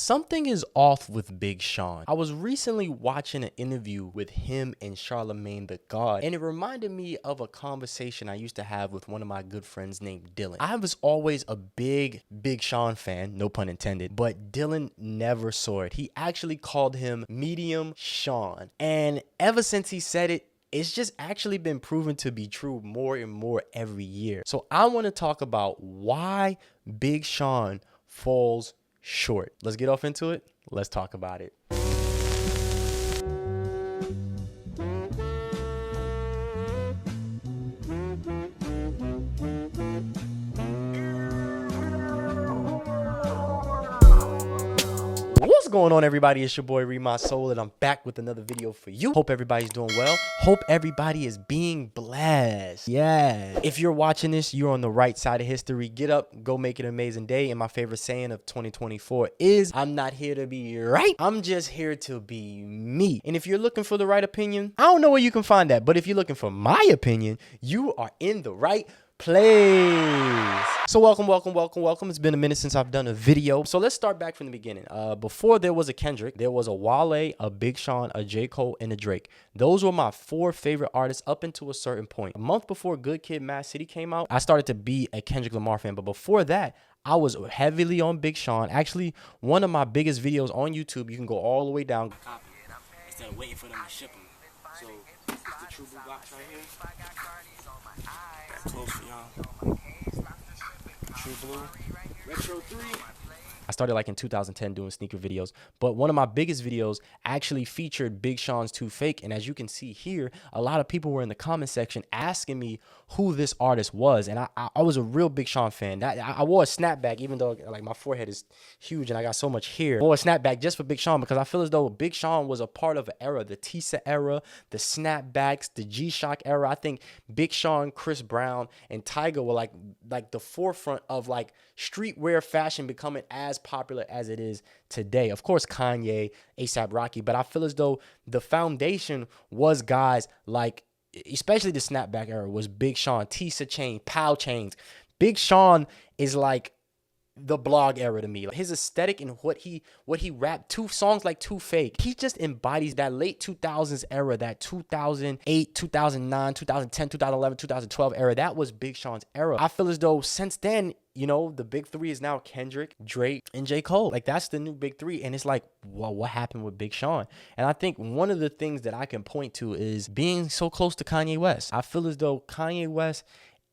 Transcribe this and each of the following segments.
Something is off with Big Sean. I was recently watching an interview with him and Charlamagne the God, and it reminded me of a conversation I used to have with one of my good friends named Dylan. I was always a big Big Sean fan, no pun intended, but Dylan never saw it. He actually called him Medium Sean, and ever since he said it, it's just actually been proven to be true more and more every year. So I want to talk about why Big Sean falls short. Let's get off into it. Let's talk about it. What's going on, everybody? It's your boy Read My Soul, and I'm back with another video for you. Hope everybody's doing well. Hope everybody is being blessed. Yeah. If you're watching this, you're on the right side of history. Get up, go make it an amazing day. And my favorite saying of 2024 is, I'm not here to be right. I'm just here to be me. And if you're looking for the right opinion, I don't know where you can find that. But if you're looking for my opinion, you are in the right place. So welcome. It's been a minute since I've done a video. So let's start back from the beginning. Before there was a Kendrick, there was a Wale, a Big Sean, a J. Cole, and a Drake. Those were my 4 favorite artists up until a certain point. A month before Good Kid, Mad City came out, I started to be a Kendrick Lamar fan. But before that, I was heavily on Big Sean. Actually, one of my biggest videos on YouTube, you can go all the way down. Copy it instead of waiting for them to ship them. So the True Blue box right here. Close for y'all. True Blue Retro 3. I started like in 2010 doing sneaker videos, but one of my biggest videos actually featured Big Sean's Too Fake. And as you can see here, a lot of people were in the comment section asking me who this artist was. And I was a real Big Sean fan. I wore a snapback, even though like my forehead is huge and I got so much hair. I wore a snapback just for Big Sean because I feel as though Big Sean was a part of an era, the Tisa era, the snapbacks, the G-Shock era. I think Big Sean, Chris Brown, and Tyga were like the forefront of like streetwear fashion becoming as popular as it is today. Of course, Kanye, A$AP Rocky, but I feel as though the foundation was guys like, especially the snapback era, was Big Sean, Tisa chain, Pow chains. Big Sean is like the blog era to me. Like his aesthetic and what he rapped, 2 songs like Too Fake, he just embodies that late 2000s era, that 2008, 2009, 2010, 2011, 2012 era. That was Big Sean's era. I feel as though since then, you know, the big 3 is now Kendrick, Drake, and J. Cole. Like that's the new big 3. And it's like, well, what happened with Big Sean? And I think one of the things that I can point to is being so close to Kanye West. I feel as though Kanye West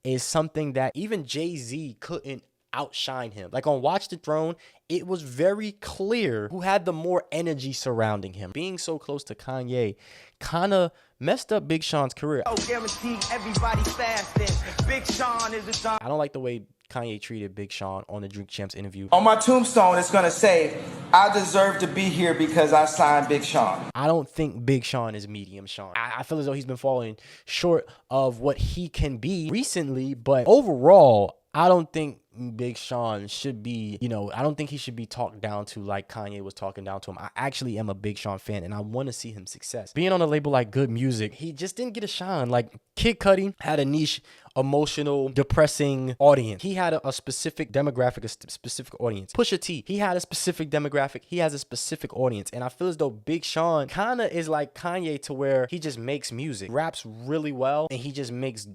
is something that even Jay-Z couldn't outshine him. Like on Watch the Throne, it was very clear who had the more energy surrounding him. Being so close to Kanye kind of messed up Big Sean's career. Oh, guaranteed everybody's fasting. Big Sean is a dog. I don't like the way Kanye treated Big Sean on the Drink Champs interview. On my tombstone, it's gonna say, I deserve to be here because I signed Big Sean. I don't think Big Sean is Medium Sean. I feel as though he's been falling short of what he can be recently, but overall, I don't think Big Sean should be, you know, I don't think he should be talked down to like Kanye was talking down to him. I actually am a Big Sean fan and I want to see him success. Being on a label like Good Music, he just didn't get a shine. Like Kid Cudi had a niche, emotional, depressing audience. He had a specific demographic, a specific audience. Pusha T, he had a specific demographic. He has a specific audience. And I feel as though Big Sean kind of is like Kanye to where he just makes music, raps really well, and he just makes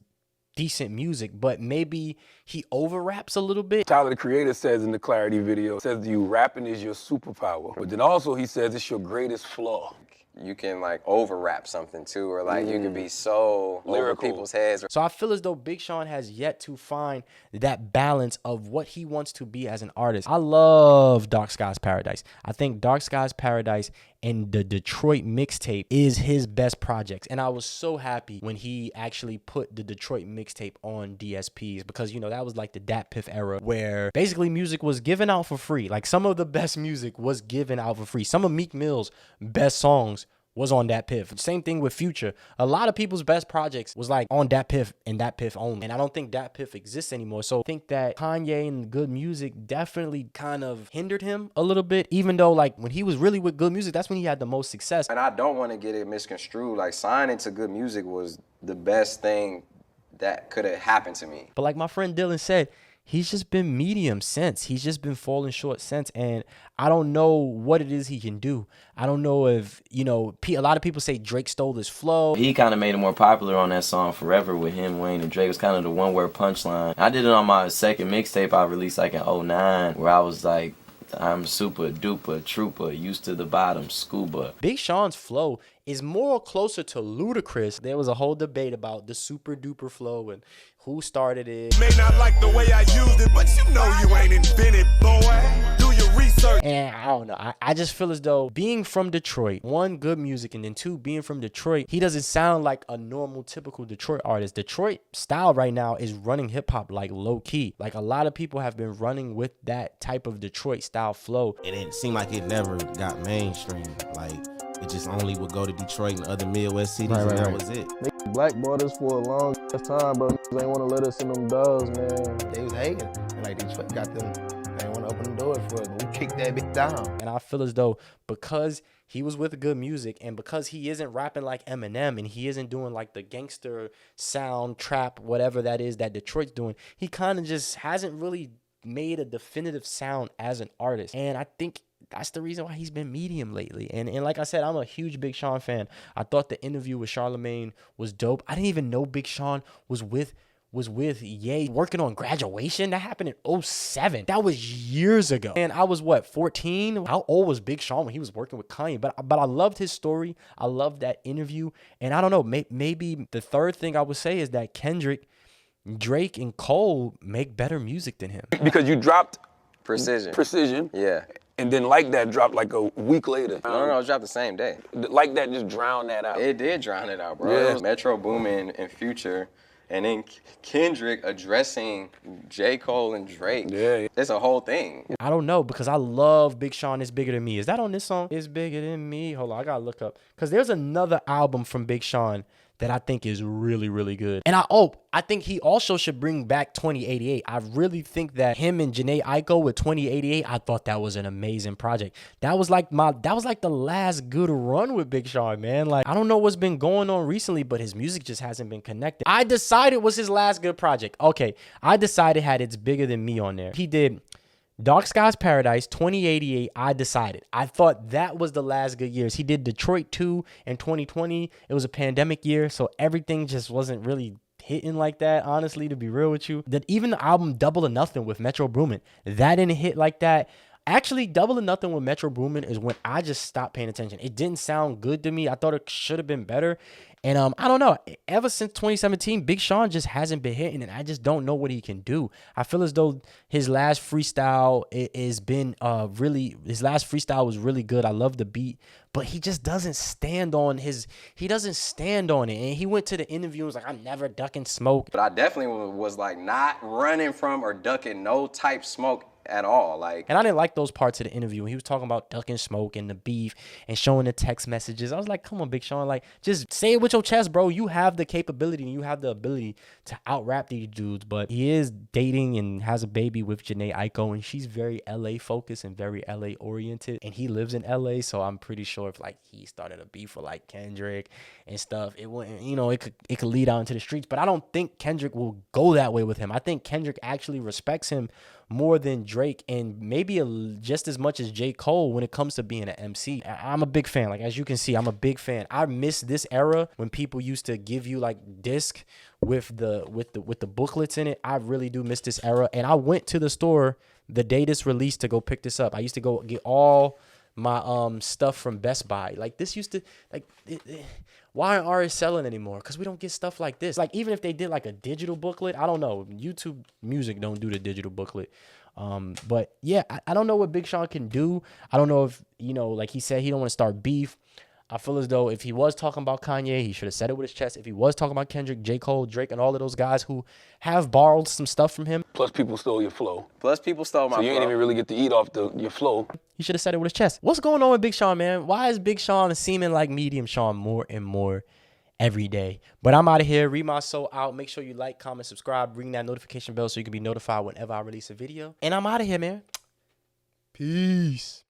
decent music, but maybe he over raps a little bit. Tyler, the Creator, says in the Clarity video, says you rapping is your superpower, but then also he says it's your greatest flaw. You can like over rap something too, or like you can be so lyrical over people's heads. So I feel as though Big Sean has yet to find that balance of what he wants to be as an artist. I love Dark Skies Paradise. I think Dark Skies Paradise and the Detroit mixtape is his best projects. And I was so happy when he actually put the Detroit mixtape on DSPs because, you know, that was like the Dat Piff era where basically music was given out for free. Like some of the best music was given out for free. Some of Meek Mill's best songs was on Dat Piff. Same thing with Future. A lot of people's best projects was like on Dat Piff and Dat Piff only. And I don't think Dat Piff exists anymore. So I think that Kanye and Good Music definitely kind of hindered him a little bit, even though like when he was really with Good Music, that's when he had the most success. And I don't want to get it misconstrued. Like signing to Good Music was the best thing that could have happened to me. But like my friend Dylan said, he's just been medium since. He's just been falling short since. And I don't know what it is he can do. I don't know if, you know, a lot of people say Drake stole his flow. He kind of made it more popular on that song Forever with him, Wayne, and Drake. It was kind of the one-word punchline. I did it on my second mixtape I released like in 09, where I was like, I'm super duper trooper, used to the bottom, scuba. Big Sean's flow is more closer to Ludacris. There was a whole debate about the super duper flow and who started it. May not like the way I used it, but you know you ain't invented, boy. Do your research. And I don't know. I just feel as though being from Detroit, one, good music, and then two, being from Detroit, he doesn't sound like a normal, typical Detroit artist. Detroit style right now is running hip hop like low key. Like a lot of people have been running with that type of Detroit style flow. And it seemed like it never got mainstream. Like it just only would go to Detroit and other Midwest cities, and that was it. Niggas blackballed us for a long time, bro. They ain't want to let us in them doors, man. They was hating. And like Detroit got them. They didn't want to open the doors for us, but we kicked that bitch down. And I feel as though because he was with good music and because he isn't rapping like Eminem and he isn't doing like the gangster sound, trap, whatever that is that Detroit's doing, he kind of just hasn't really made a definitive sound as an artist. And I think that's the reason why he's been medium lately. And like I said, I'm a huge Big Sean fan. I thought the interview with Charlamagne was dope. I didn't even know Big Sean was with Ye working on Graduation. That happened in 07. That was years ago. And I was what, 14? How old was Big Sean when he was working with Kanye? But I loved his story. I loved that interview. And I don't know, maybe the third thing I would say is that Kendrick, Drake, and Cole make better music than him. Because you dropped Precision. Yeah. And then Like That dropped like a week later. No, it dropped the same day. Like That just drowned that out. It did drown it out, bro. Yeah. It was Metro Boomin and Future, and then Kendrick addressing J. Cole and Drake. Yeah. It's a whole thing. I don't know, because I love Big Sean, It's Bigger Than Me. Is that on this song? It's Bigger Than Me. Hold on, I gotta look up. Because there's another album from Big Sean that I think is really, really good. And I think he also should bring back 2088. I really think that him and Jhené Aiko with 2088, I thought that was an amazing project. That was like the last good run with Big Sean, man. Like, I don't know what's been going on recently, but his music just hasn't been connected. I decided it was his last good project. Okay, I decided had It's Bigger Than Me on there. He did Dark Skies Paradise, 2088, I decided. I thought that was the last good years. He did Detroit 2 in 2020. It was a pandemic year, so everything just wasn't really hitting like that, honestly, to be real with you. That even the album Double or Nothing with Metro Boomin, that didn't hit like that. Actually, Double or Nothing with Metro Boomin is when I just stopped paying attention. It didn't sound good to me. I thought it should have been better. And I don't know. Ever since 2017, Big Sean just hasn't been hitting, and I just don't know what he can do. I feel as though his last freestyle his last freestyle was really good. I love the beat, but he just doesn't stand on it. And he went to the interview and was like, I'm never ducking smoke. But I definitely was like not running from or ducking no type smoke at all. Like, and I didn't like those parts of the interview. He was talking about ducking smoke and the beef and showing the text messages. I was like, come on, Big Sean, like, just say it with your chest, bro. You have the capability and you have the ability to out rap these dudes. But he is dating and has a baby with Jhené Aiko, and she's very LA focused and very LA oriented, and he lives in LA, so I'm pretty sure if like he started a beef with like Kendrick and stuff, it wouldn't, it could lead out into the streets. But I don't think Kendrick will go that way with him. I think Kendrick actually respects him more than Drake, and maybe just as much as J. Cole when it comes to being an MC. I'm a big fan. Like, as you can see, I'm a big fan. I miss this era when people used to give you like disc with the booklets in it. I really do miss this era. And I went to the store the day this released to go pick this up. I used to go get all my stuff from Best Buy. Like, this used to, like, why aren't artists selling anymore? Because we don't get stuff like this. Like, even if they did like a digital booklet, I don't know. YouTube Music don't do the digital booklet. But yeah, I don't know what Big Sean can do. I don't know if, like he said, he don't want to start beef. I feel as though if he was talking about Kanye, he should have said it with his chest. If he was talking about Kendrick, J. Cole, Drake, and all of those guys who have borrowed some stuff from him. Plus people stole your flow. Plus people stole my flow. So you ain't even really get to eat off your flow. He should have said it with his chest. What's going on with Big Sean, man? Why is Big Sean seeming like medium Sean more and more every day? But I'm out of here. Read My Soul out. Make sure you like, comment, subscribe, ring that notification bell so you can be notified whenever I release a video. And I'm out of here, man. Peace.